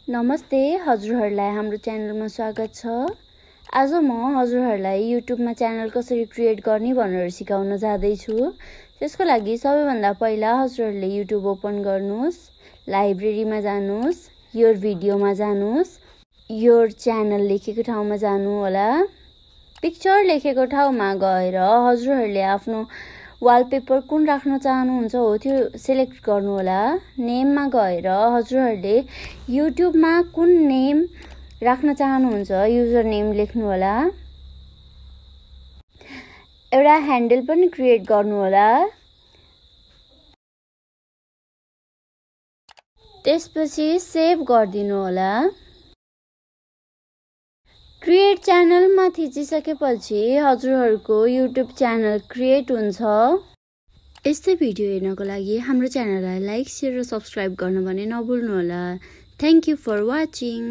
नमस्ते हजुरहरूलाई हाम्रो च्यानलमा स्वागत छ। आज म हजुरहरूलाई युट्युबमा च्यानल कसरी क्रिएट गर्ने भनेर सिकाउन जाँदैछु। त्यसको लागि सबैभन्दा पहिला हजुरहरूले युट्युब ओपन गर्नुहोस्, लाइब्रेरीमा जानुहोस्, योर भिडियोमा जानुहोस्, योर च्यानल लेखेको ठाउँमा जानु होला। पिक्चर लेखेको ठाउँमा गएर हजुरहरूले आफ्नो वालपेपर कुन राख्न चाहनुहुन्छ हो त्यो सिलेक्ट गर्नु होला। नेममा गएर हजुरहरूले युट्युबमा कुन नेम राख्न चाहनुहुन्छ युजर नेम लेख्नु होला। एउटा ह्यान्डल पनि क्रिएट गर्नु होला। त्यसपछि सेभ गरिदिनु होला। क्रिएट च्यानलमा थिचिसकेपछि हजुरहरूको युट्युब च्यानल क्रिएट हुन्छ। यस्तै भिडियो हेर्नको लागि हाम्रो च्यानललाई लाइक, शेयर र सब्स्क्राइब गर्न भने नभुल्नु होला। Thank you for watching.